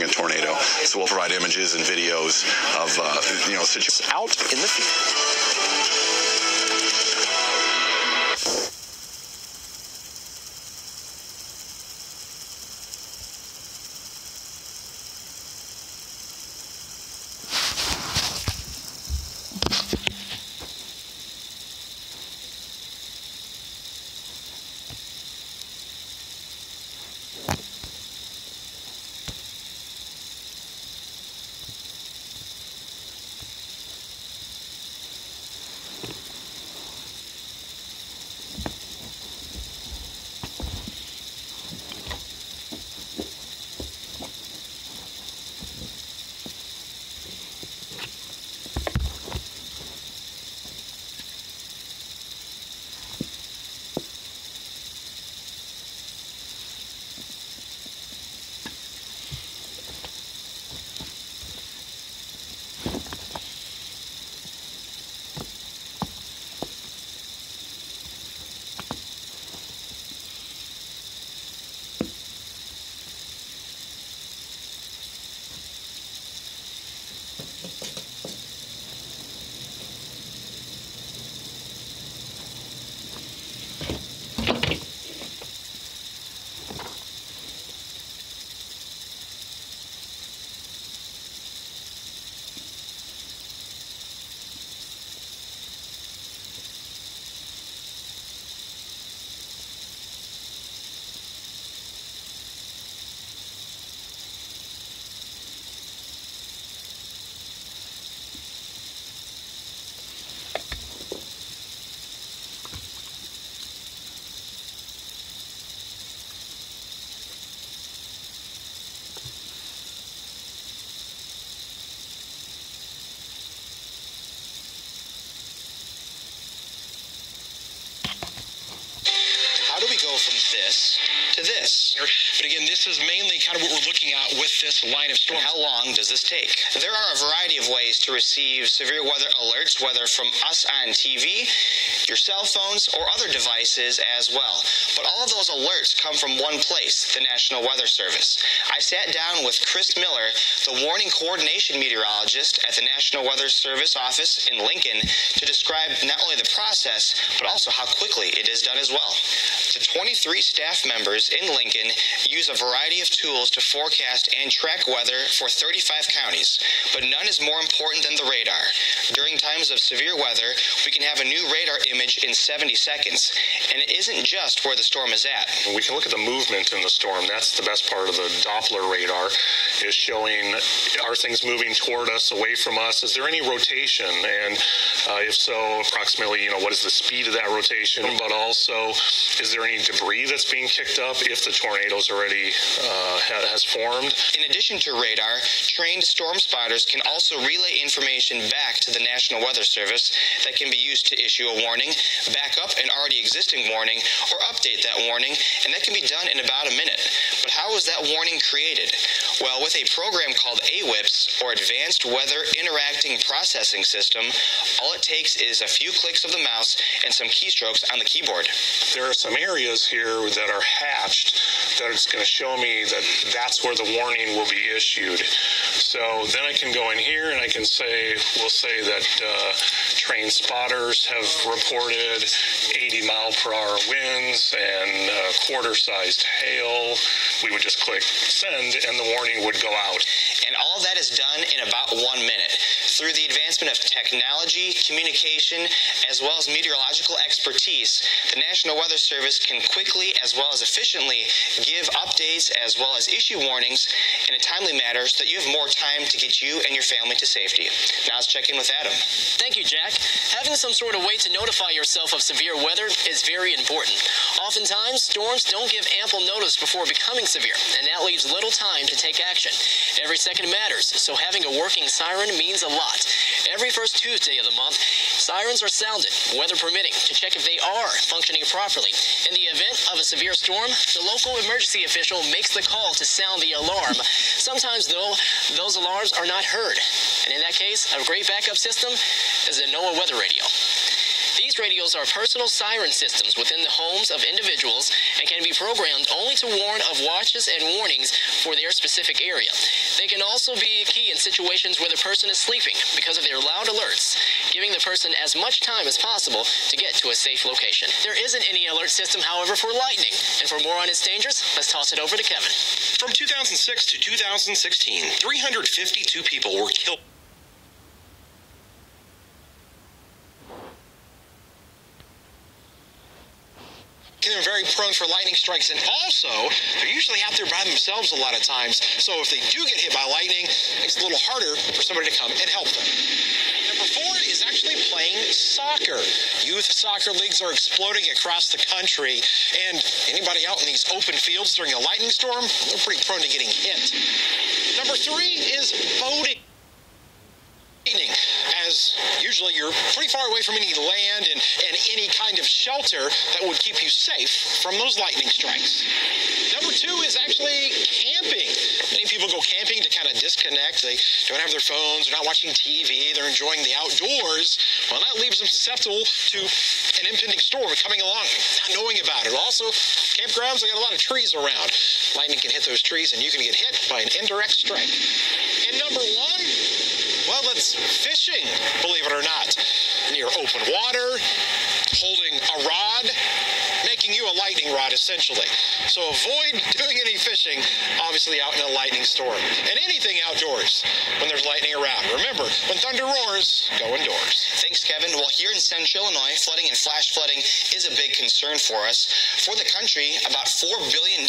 a tornado. So we'll provide images and videos of, situations out in the field. From this to this. But again, this is mainly kind of what we're looking at with this line of storm. How long does this take? There are a variety of ways to receive severe weather alerts, whether from us on TV, your cell phones, or other devices as well. But all of those alerts come from one place, the National Weather Service. I sat down with Chris Miller, the warning coordination meteorologist at the National Weather Service office in Lincoln, to describe not only the process, but also how quickly it is done as well. The 23 staff members in Lincoln use a variety of tools to forecast and track weather for 35 counties, but none is more important than the radar. During times of severe weather, we can have a new radar image in 70 seconds, and it isn't just where the storm is at. We can look at the movement in the storm. That's the best part of the Doppler radar, is showing, are things moving toward us, away from us? Is there any rotation? And if so, approximately, what is the speed of that rotation? But also, is there any debris that's being kicked up if the tornado's already has formed? In addition to radar, trained storm spotters can also relay information back to the National Weather Service that can be used to issue a warning, back up an already existing warning, or update that warning, and that can be done in about a minute. But how was that warning created? Well, with a program called AWIPS, or Advanced Weather Interacting Processing System, all it takes is a few clicks of the mouse and some keystrokes on the keyboard. There are some areas here that are hatched that it's going to show me that that's where the warning will be issued. So then I can go in here and I can say, we'll say that trained spotters have reported 80-mile-per-hour winds and quarter-sized hail. We would just click send and the warning would go out. And all of that is done in about 1 minute. Through the advancement of technology, communication, as well as meteorological expertise, the National Weather Service can quickly as well as efficiently give updates as well as issue warnings in a timely manner so that you have more time to get you and your family to safety. Now let's check in with Adam. Thank you, Jack. Having some sort of way to notify yourself of severe weather is very important. Oftentimes, storms don't give ample notice before becoming severe, and that leaves little time to take action. Every second matters, so having a working siren means a lot. Every first Tuesday of the month, sirens are sounded, weather permitting, to check if they are functioning properly. In the event of a severe storm, the local emergency official makes the call to sound the alarm. Sometimes, though, those alarms are not heard. And in that case, a great backup system is a NOAA weather radio. These radios are personal siren systems within the homes of individuals and can be programmed only to warn of watches and warnings for their specific area. They can also be key in situations where the person is sleeping because of their loud alerts, giving the person as much time as possible to get to a safe location. There isn't any alert system, however, for lightning. And for more on its dangers, let's toss it over to Kevin. From 2006 to 2016, 352 people were killed. They're very prone for lightning strikes, and also they're usually out there by themselves a lot of times. So if they do get hit by lightning, it's a little harder for somebody to come and help them. Number 4 is actually playing soccer. Youth soccer leagues are exploding across the country, and anybody out in these open fields during a lightning storm, they're pretty prone to getting hit. Number 3 is boating. As usually you're pretty far away from any land and any kind of shelter that would keep you safe from those lightning strikes. Number 2 is actually camping. Many people go camping to kind of disconnect. They don't have their phones, they're not watching TV, they're enjoying the outdoors. Well, that leaves them susceptible to an impending storm coming along, not knowing about it. Also, campgrounds, they got a lot of trees around. Lightning can hit those trees and you can get hit by an indirect strike. And number 1, well, that's fishing, believe it or not. Near open water, holding a rod, making you a lightning rod, essentially. So avoid doing any fishing, obviously out in a lightning storm. And anything outdoors when there's lightning around. Remember, when thunder roars, go indoors. Thanks, Kevin. Well, here in Central Illinois, flooding and flash flooding is a big concern for us. For the country, about $4 billion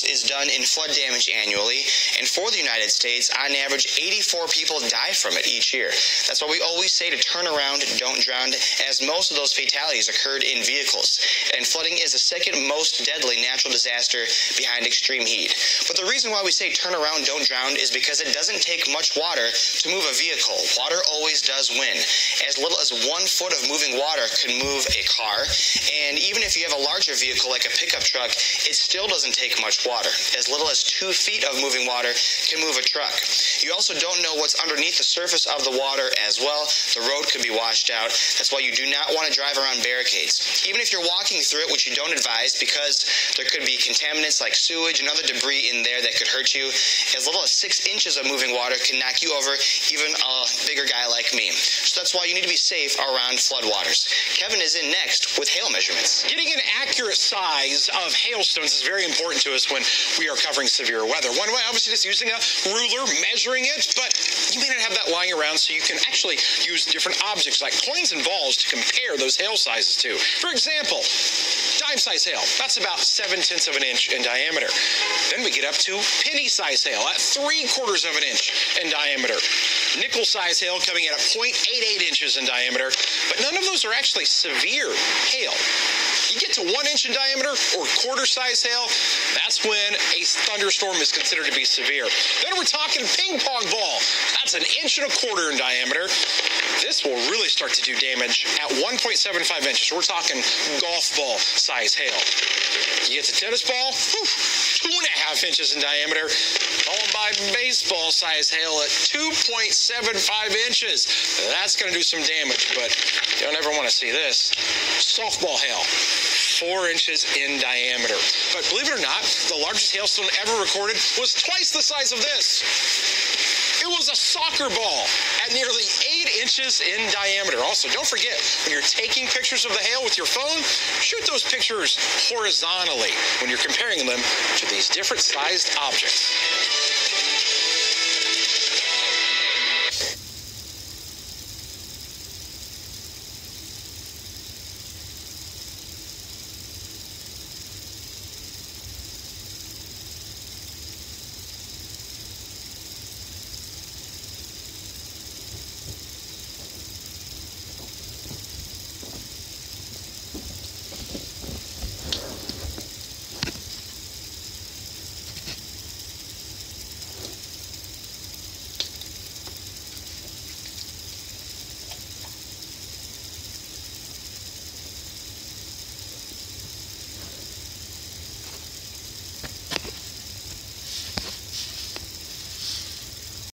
is done in flood damage annually. And for the United States, on average, 84 people die from it each year. That's why we always say to turn around, don't drown, as most of those fatalities occurred in vehicles. And flooding is the second most deadly natural disaster behind extreme heat. But the reason why we say turn around, don't drown is because it doesn't take much water to move a vehicle. Water always does win. As little as 1 foot of moving water can move a car. And even if you have a larger vehicle like a pickup truck, it still doesn't take much water. As little as 2 feet of moving water can move a truck. You also don't know what's underneath the surface of the water as well. The road could be washed out. That's why you do not want to drive around barricades. Even if you're walking through it, which you don't advise because there could be contaminants like sewage and other debris in there that could hurt you. As little as 6 inches of moving water can knock you over, even a bigger guy like me. So that's why you need to be safe around floodwaters. Kevin is in next with hail measurements. Getting an accurate size of hailstones is very important to us when we are covering severe weather. One way, obviously, just using a ruler, measuring it, but you may not have that lying around, so you can actually use different objects like coins and balls to compare those hail sizes to. For example, dime-size hail, that's about 7/10 of an inch in diameter. Then we get up to penny-size hail at 3/4 of an inch in diameter. Nickel-size hail coming in at 0.88 inches in diameter, but none of those are actually severe hail. You get to 1 inch in diameter or quarter-size hail, that's when a thunderstorm is considered to be severe. Then we're talking ping pong ball. That's 1.25 inches in diameter. This will really start to do damage at 1.75 inches. We're talking golf ball size hail. You get to tennis ball, 2.5 inches in diameter, followed by baseball size hail at 2.75 inches. That's going to do some damage, but you don't ever want to see this. Softball hail, 4 inches in diameter. But believe it or not, the largest hailstone ever recorded was twice the size of this. It was a soccer ball at nearly 8 inches in diameter. Also, don't forget, when you're taking pictures of the hail with your phone, shoot those pictures horizontally when you're comparing them to these different sized objects.